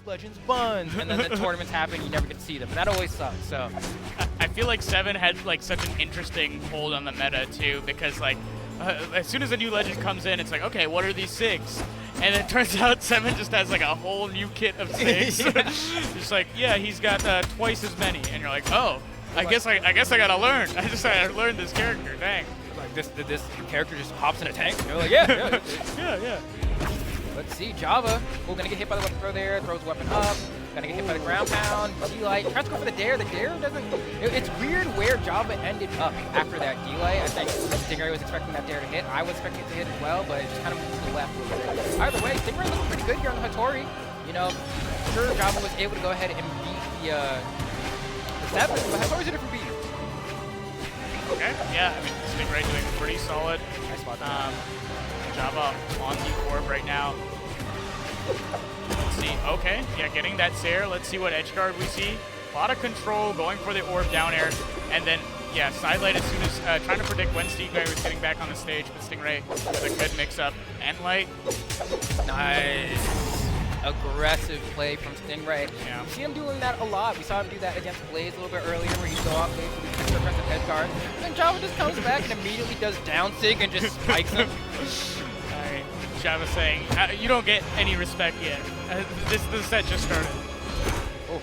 Legends buns, and then the tournaments happen, you never get to see them. And that always sucks. So I feel like 7 had like such an interesting hold on the meta too, because like as soon as a new legend comes in, it's like, okay, what are these 6? And it turns out 7 just has like a whole new kit of 6. Just like, yeah, he's got twice as many, and you're like, oh, I guess I gotta learn. I gotta learn this character. Dang. like this character just hops in a tank. You're like, yeah. yeah. Let's see, Java. Oh, gonna get hit by the weapon throw there. Throws the weapon up. Gonna get hit by the ground pound. D-Light. Tries to go for the dare. The dare doesn't. It's weird where Java ended up after that D-Light. I think Stingray was expecting that dare to hit. I was expecting it to hit as well, but it just kind of moved to the left a little bit. Either way, Stingray looking pretty good here on the Hattori. You know, sure, Java was able to go ahead and beat the 7, but Hattori's a different beat. Okay. Yeah. I mean, Stingray doing pretty solid. Nice spot. Java on the orb right now. Let's see. Okay. Yeah, getting that Sair. Let's see what edge guard we see. A lot of control, going for the orb down air, and then yeah, sidelight as soon as trying to predict when Stingray was getting back on the stage, but Stingray with a good mix-up. End light. Nice. Aggressive play from Stingray. Yeah. We see him doing that a lot. We saw him do that against Blaze a little bit earlier, where he'd go off base with the aggressive head guard. And then Java just comes back and immediately does down sig and just spikes him. Alright, Java saying, you don't get any respect yet. This set just started. Oh.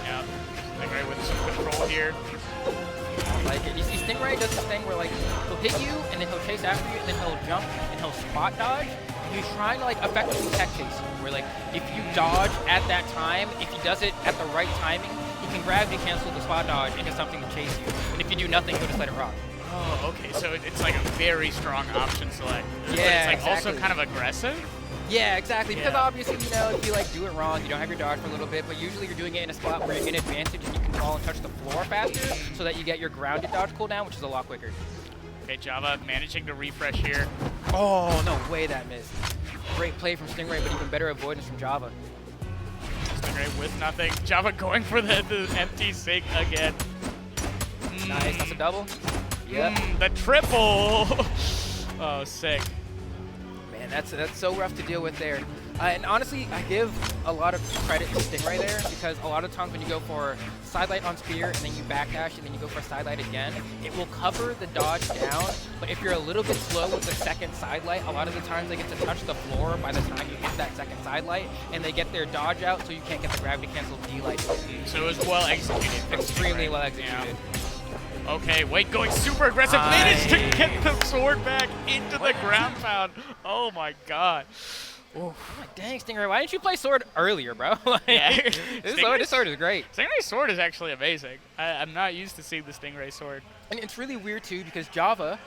Yeah, Stingray with some control here. Like it. You see Stingray does this thing where like he'll hit you and then he'll chase after you and then he'll jump and he'll spot dodge. He's trying to like effectively tech chase you, where like if you dodge at that time, if he does it at the right timing, he can gravity cancel the spot dodge into something to chase you. And if you do nothing, he'll just let it rock. Oh, okay, so it's like a very strong option select. Yeah, but it's like exactly. also kind of aggressive? Yeah, exactly. Because Yeah. obviously, you know, if you like do it wrong, you don't have your dodge for a little bit, but usually you're doing it in a spot where you're in advantage and you can fall and touch the floor faster so that you get your grounded dodge cooldown, which is a lot quicker. Okay, Java managing to refresh here. Oh, no way that missed. Great play from Stingray, but even better avoidance from Java. Stingray with nothing. Java going for the empty sig again. Nice, that's a double. Yep. The triple. Oh, sick. Man, that's so rough to deal with there. And honestly, I give a lot of credit to Stingray there, because a lot of times when you go for sidelight on spear and then you backdash and then you go for sidelight again, it will cover the dodge down. But if you're a little bit slow with the second sidelight, a lot of the times they get to touch the floor by the time you hit that second sidelight, and they get their dodge out, so you can't get the gravity cancel D-light. So it was well executed. from Extremely Stingray. well executed. Yeah. Okay, wait, going super aggressive. Managed to get the sword back into the ground pound. Oh my god. Oh my dang, Stingray, why didn't you play sword earlier, bro? Like, Yeah. this sword is great. Stingray's sword is actually amazing. I'm not used to seeing the Stingray sword. And it's really weird too, because Java,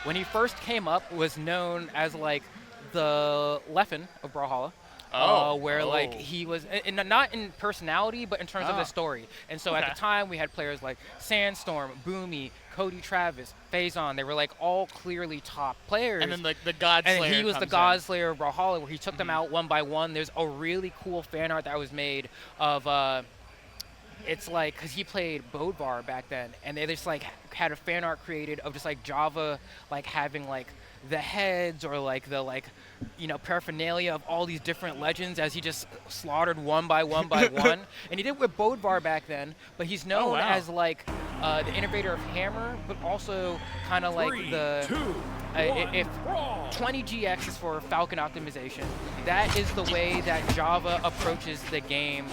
when he first came up, was known as like the Leffen of Brawlhalla. Where like he was, not in personality, but in terms of the story. And so at the time, we had players like Sandstorm, Boomy, Cody Travis, Phazon. They were like all clearly top players. And then like the God Slayer. And he was the God Slayer of Brawlhalla, where he took them out one by one. There's a really cool fan art that was made of. It's like, because he played Bodvar back then, and they just like had a fan art created of just like Java like having like the heads or like the you know, paraphernalia of all these different legends as he just slaughtered one by one by one. And he did with Bodvar back then, but he's known as like the innovator of Hammer, but also kind of like 3, the 2, 1, if 20 GX is for Falcon optimization, that is the way that Java approaches the game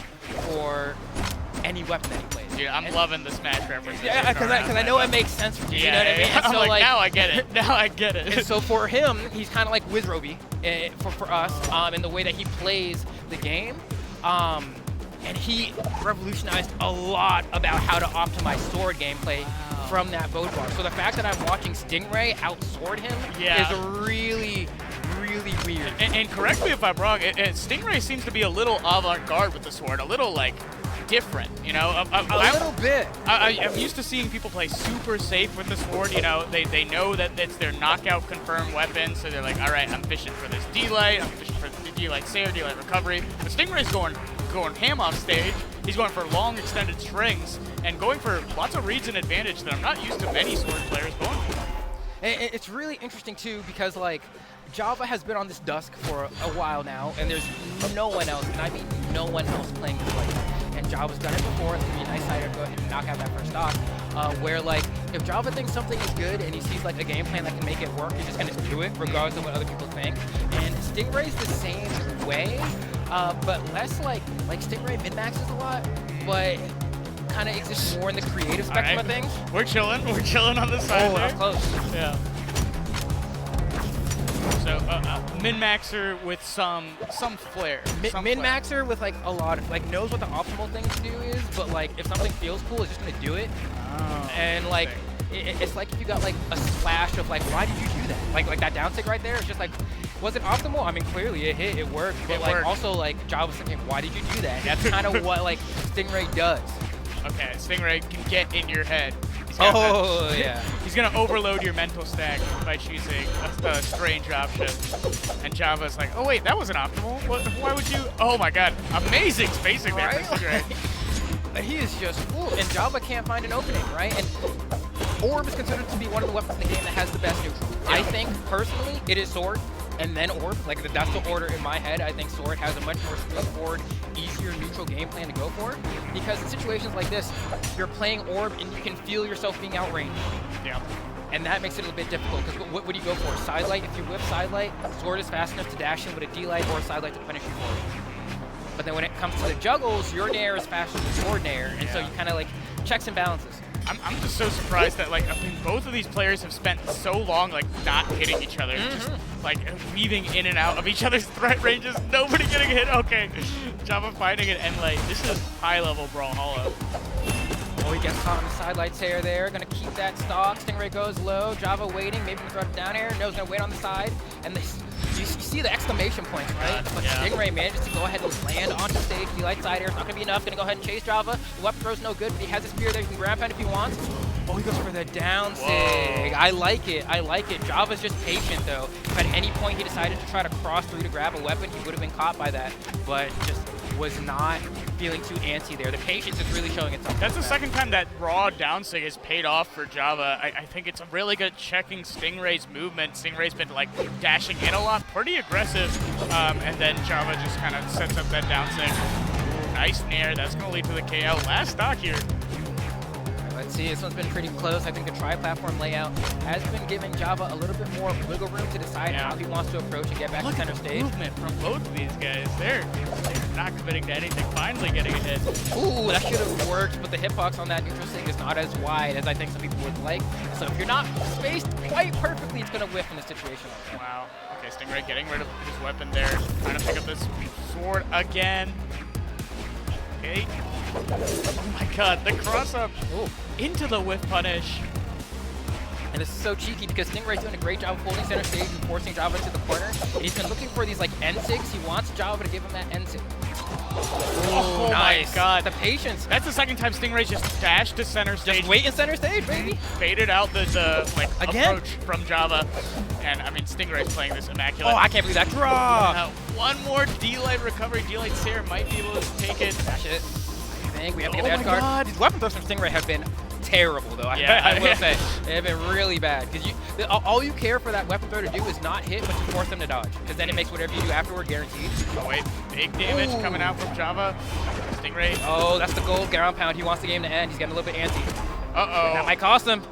for any weapon that he plays. Dude, I'm loving the Smash reference. Yeah, because I know it makes sense for you. You know what I mean? And I'm so, like, now I get it. Now I get it. And so for him, he's kind of like Wizroby for us in the way that he plays the game. And he revolutionized a lot about how to optimize sword gameplay from that Bodvar. So the fact that I'm watching Stingray outsword him is really, really weird. And correct me if I'm wrong, Stingray seems to be a little avant-garde with the sword, a little like different, you know? A little bit. I'm used to seeing people play super safe with the sword, you know? They know that it's their knockout confirmed weapon, so they're like, all right, I'm fishing for this D-Light, I'm fishing for the D-Light Sair, D-Light Recovery. But Stingray's going ham off stage. He's going for long extended strings and going for lots of reads and advantage that I'm not used to many sword players going for. And it's really interesting too, because like, Java has been on this dusk for a while now, and there's no one else, and I mean no one else playing this like that. And Java's done it before. It's gonna be a nice side to go ahead and knock out that first stock. Where like if Java thinks something is good and he sees like a game plan that can make it work, he's just gonna do it regardless of what other people think. And Stingray's the same way, but less like Stingray min-maxes a lot, but kind of exists more in the creative spectrum of things. We're chilling on the side. Oh, there. that's close. Yeah. So min-maxer with some flair. Min-maxer with like a lot of knows what the optimal thing to do is, but like if something feels cool, is just gonna do it. Oh, and like it's like if you got like a splash of like, why did you do that? Like that down stick right there. It's just like, was it optimal? I mean, clearly it hit, it worked, but also like Java's thinking, why did you do that? That's kind of what like Stingray does. Okay, Stingray can get in your head. Oh, yeah. He's going to overload your mental stack by choosing a strange option. And Java's like, oh, wait, that wasn't optimal. Why would you? Oh, my God. Amazing spacing there for Stingray. He is just fooled. And Java can't find an opening, right? And Orb is considered to be one of the weapons in the game that has the best neutral. Yeah. I think, personally, it is Sword and then Orb. Like, that's the order in my head. I think Sword has a much more straightforward, easier neutral game plan to go for. Because in situations like this, you're playing Orb and you can feel yourself being outranged. Yeah. And that makes it a bit difficult, because what do you go for? Sidelight? If you whip Sidelight, Sword is fast enough to dash in with a D-Light or a Sidelight to punish you for it. But then when it comes to the juggles, your Nair is faster than Sword Nair, and so you kind of like checks and balances. I'm just so surprised that like I mean, both of these players have spent so long like not hitting each other, just like weaving in and out of each other's threat ranges. Nobody getting hit. Okay, Java finding an end lane. This is high level Brawlhalla. Oh, he gets caught on the sidelights here. There, gonna keep that stock. Stingray goes low. Java waiting, maybe throw it down air. No, he's gonna wait on the side, and you see the exclamation points, right? But Stingray manages to go ahead and land onto stage. He lights side air. It's not going to be enough. Going to go ahead and chase Java. The weapon throw's no good, but he has a spear there. He can grab pound if he wants. Oh, he goes for the down sig. I like it. I like it. Java's just patient, though. If at any point he decided to try to cross through to grab a weapon, he would have been caught by that, but just was not feeling too antsy there. The patience is really showing itself. That's the second time that raw down sig has paid off for Java. I think it's a really good checking Stingray's movement. Stingray's been like dashing in a lot, pretty aggressive, and then Java just kind of sets up that down sig. Nice nair, that's going to lead to the KO. Last stock here. Let's see, this one's been pretty close. I think the tri-platform layout has been giving Java a little bit more wiggle room to decide how he wants to approach and get back to center stage. Movement from both of these guys. They're not committing to anything, finally getting a hit. Ooh, that should have worked, but the hitbox on that neutral sig is not as wide as I think some people would like. So if you're not spaced quite perfectly, it's going to whiff in a situation like that. Wow. Okay, Stingray getting rid of his weapon there. Trying to pick up this sword again. Okay. Oh my god, the cross-up into the whiff punish. And this is so cheeky because Stingray's doing a great job of holding center stage and forcing Java to the corner. And he's been looking for these like N6. He wants Java to give him that N6. Oh nice. My god. The patience. That's the second time Stingray's just dashed to center stage. Just wait in center stage, baby. Baited out the like approach from Java. And I mean, Stingray's playing this immaculate. Oh, I can't believe that draw. One more D-Light recovery. D-Light Sarah might be able to take it. Dash it. I think we have to get the edge guard. These weapon throws from Stingray have been terrible, though. I will say. They have been really bad. Because all you care for that weapon throw to do is not hit, but to force them to dodge. Because then it makes whatever you do afterward guaranteed. Oh, wait. Big damage coming out from Java. Stingray. Oh, that's the gold ground pound. He wants the game to end. He's getting a little bit antsy. Uh-oh. That might cost him.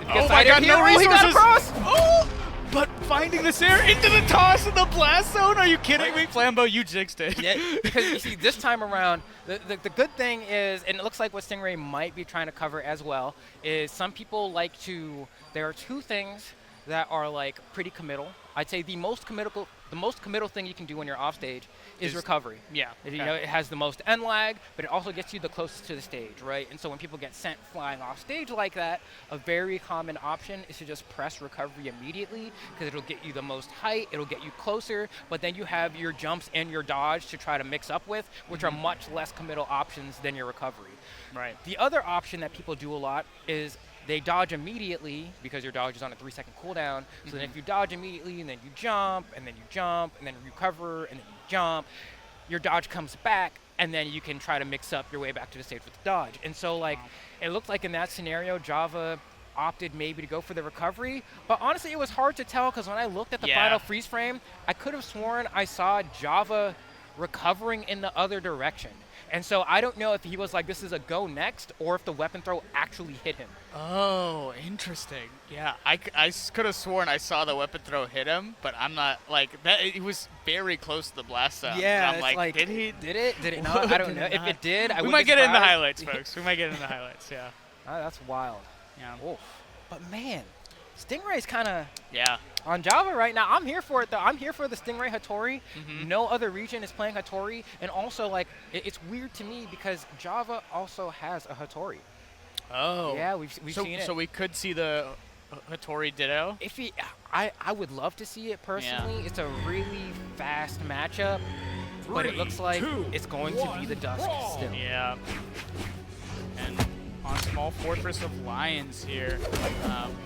Oh my god, no resources. He got across. Oh! But finding this air into the toss in the blast zone? Are you kidding me? Flambeau, you jinxed it. Yeah, because you see, this time around, the good thing is, and it looks like what Stingray might be trying to cover as well, is some people like to, there are two things that are like pretty committal. I'd say the most committal thing you can do when you're off stage is recovery. Yeah. You know, it has the most end lag, but it also gets you the closest to the stage, right? And so when people get sent flying off stage like that, a very common option is to just press recovery immediately, because it'll get you the most height, it'll get you closer, but then you have your jumps and your dodge to try to mix up with, which are much less committal options than your recovery. Right. The other option that people do a lot is they dodge immediately, because your dodge is on a 3-second cooldown. So then if you dodge immediately, and then you jump, and then you jump, and then you recover, and then you jump, your dodge comes back, and then you can try to mix up your way back to the stage with the dodge. And so, like, it looked like in that scenario, Java opted maybe to go for the recovery. But honestly, it was hard to tell because when I looked at the Yeah. final freeze frame, I could have sworn I saw Java recovering in the other direction. And so I don't know if he was like, this is a go next, or if the weapon throw actually hit him. Oh, interesting. Yeah, I could have sworn I saw the weapon throw hit him, but I'm not like that. It was very close to the blast zone. Yeah, and I'm like, did he? Did it? Did it not? I don't know. If it did, I We would might be get it in the surprised. highlights, folks. We might get it in the highlights. Yeah. Oh, that's wild. Yeah. Oof. But man, Stingray's kind of Yeah. on Java right now. I'm here for it though. I'm here for the Stingray Hattori. Mhm. No other region is playing Hattori, and also like it's weird to me because Java also has a Hattori. Oh. Yeah, we've seen it. So we could see the Hattori Ditto. If he, I would love to see it personally. It's a really fast matchup, but it looks like it's going to be the Dusk still. Yeah. And on Small Fortress of Lions here,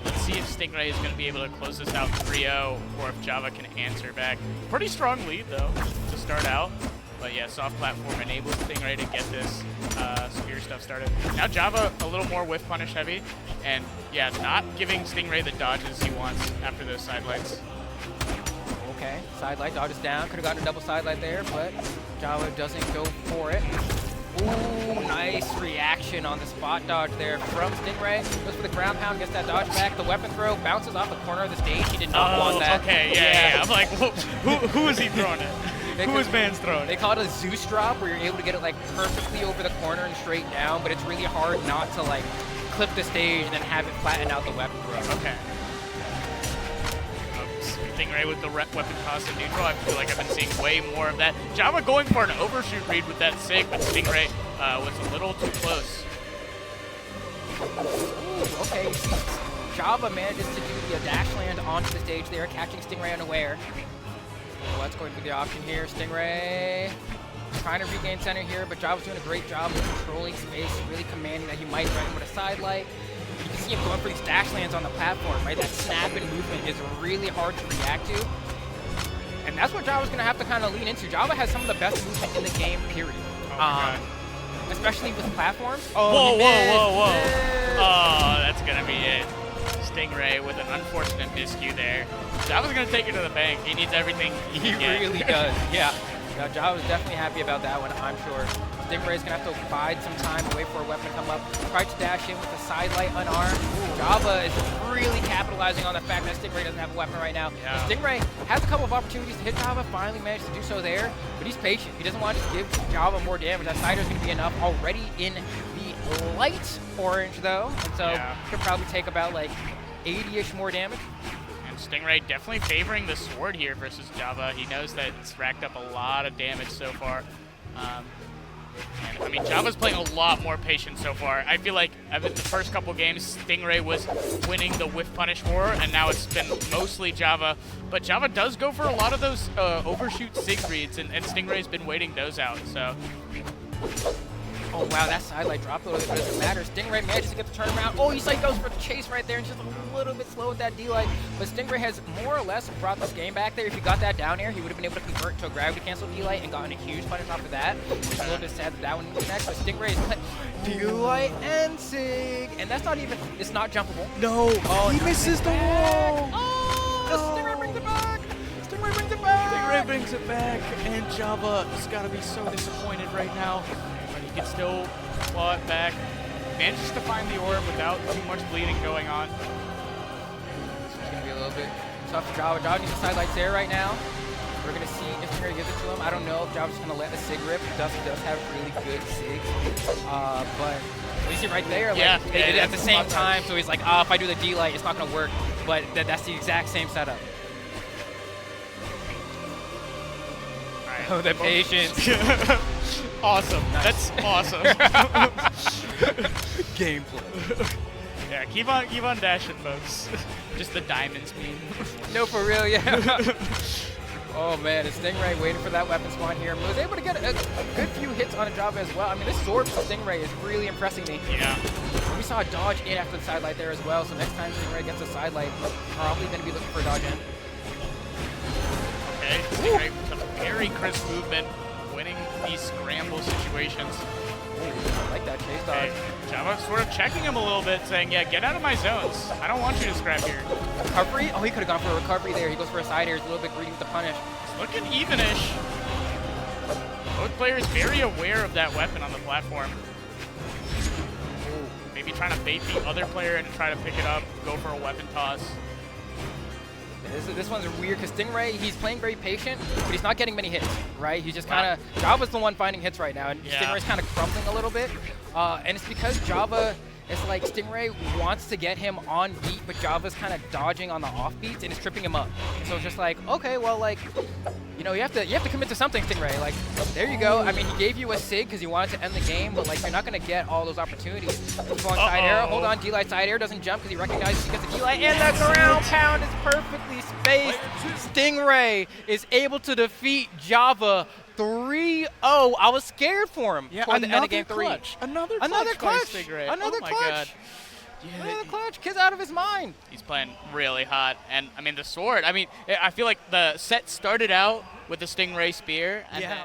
let's see if Stingray is going to be able to close this out 3-0, or if Java can answer back. Pretty strong lead, though, to start out. But yeah, soft platform enables Stingray to get this spear stuff started. Now Java a little more whiff punish heavy, and yeah, not giving Stingray the dodges he wants after those side lights. Okay, side light dodges down. Could have gotten a double side light there, but Java doesn't go for it. Ooh, nice reaction on the spot dodge there from Stingray. Goes for the ground pound, gets that dodge back. The weapon throw bounces off the corner of the stage. He did not want that. Okay, yeah. I'm like, who is he throwing it? Who is man's throwing They it? call it a Zeus drop, where you're able to get it like perfectly over the corner and straight down, but it's really hard not to like clip the stage and then have it flatten out the weapon throw. Okay. Stingray with the weapon toss and neutral. I feel like I've been seeing way more of that. Java going for an overshoot read with that SIG, but Stingray was a little too close. Ooh, okay. Java manages to do the dash land onto the stage there, catching Stingray unaware. What's going to be the option here? Stingray trying to regain center here, but Java's doing a great job of controlling space, really commanding that he might threaten with a side light. You can see him going for these dash lands on the platform, right? That snap and movement is really hard to react to. And that's what Java's going to have to kind of lean into. Java has some of the best movement in the game, period. Especially with platforms. Oh, he whoa. missed. Oh, that's going to be it. Stingray with an unfortunate miscue there. Java's going to take it to the bank. He needs everything he can get. Really does, yeah. Now, Java's definitely happy about that one, I'm sure. Stingray's going to have to bide some time and wait for a weapon to come up. Try to dash in with a side light unarmed. Java is really capitalizing on the fact that Stingray doesn't have a weapon right now. Yeah. Stingray has a couple of opportunities to hit Java, finally managed to do so there, but he's patient. He doesn't want to give Java more damage. That sider's going to be enough already in the light orange, though, and so could probably take about like 80-ish more damage. Stingray definitely favoring the sword here versus Java. He knows that it's racked up a lot of damage so far. And I mean, Java's playing a lot more patient so far. I feel like the first couple games, Stingray was winning the whiff punish war, and now it's been mostly Java. But Java does go for a lot of those overshoot SIG reads, and Stingray's been waiting those out. So. Oh, wow, that side light dropped a little bit, but it doesn't matter. Stingray manages to get the turnaround. Oh, he goes for the chase right there, and just a little bit slow with that D-light. But Stingray has more or less brought this game back there. If he got that down air, he would have been able to convert to a gravity cancel D-light and gotten a huge punish off of that. It's a little bit sad that that one was next, but Stingray is playing D-light and SIG. And that's not even, it's not jumpable. No, he misses the wall. Oh, Stingray brings it back. Stingray brings it back. Stingray brings it back, and Java has got to be so disappointed right now. Can still claw it back. Manages to find the orb without too much bleeding going on. This is going to be a little bit tough for Java. Java needs the side lights there right now. We're going to see if Stingray gives it to him. I don't know if Java's going to let the SIG rip. Dusk does have really good SIG. But we see right there, like, they did it at the same time. So he's like, if I do the D-light, it's not going to work. But that's the exact same setup. Oh, the patience. Awesome. Nice. That's awesome. Gameplay. Yeah, keep on dashing, folks. Just the diamonds meme. No, for real, yeah. Oh man, is Stingray waiting for that weapon spawn here? Was able to get a good few hits on a Java as well. I mean, this sword from Stingray is really impressing me. Yeah. We saw a dodge in after the side light there as well, so next time Stingray gets a side light, probably going to be looking for a dodge in. Okay, Stingray with a very crisp movement, winning these scramble situations. I like that chase dodge. Okay. Java sort of checking him a little bit, saying, yeah, get out of my zones. I don't want you to scrap here. Recovery? Oh, he could have gone for a recovery there. He goes for a side air. He's a little bit greedy with the punish. It's looking evenish. Both players very aware of that weapon on the platform. Maybe trying to bait the other player and try to pick it up, go for a weapon toss. This one's weird because Stingray, he's playing very patient, but he's not getting many hits, right? He's just kind of, Java's the one finding hits right now, and Stingray's kind of crumbling a little bit. And it's because Java, it's like Stingray wants to get him on beat, but Java's kind of dodging on the off beats and it's tripping him up. And so it's just like, okay, well, like, you know, you have to commit to something, Stingray. Like, there you go. I mean, he gave you a SIG because he wanted to end the game, but like, you're not going to get all those opportunities. He's going side air. Hold on, D-Light side air doesn't jump because he recognizes he gets a D-Light, and the ground pound is perfectly spaced. Stingray is able to defeat Java 3-0. I was scared for him. Yeah, toward the end of game clutch. 3. Another clutch. by Stingray. Another oh my clutch. God. Yeah, Another clutch. Kid's out of his mind. He's playing really hot. And, I mean, the sword, I mean, I feel like the set started out with the Stingray spear. And then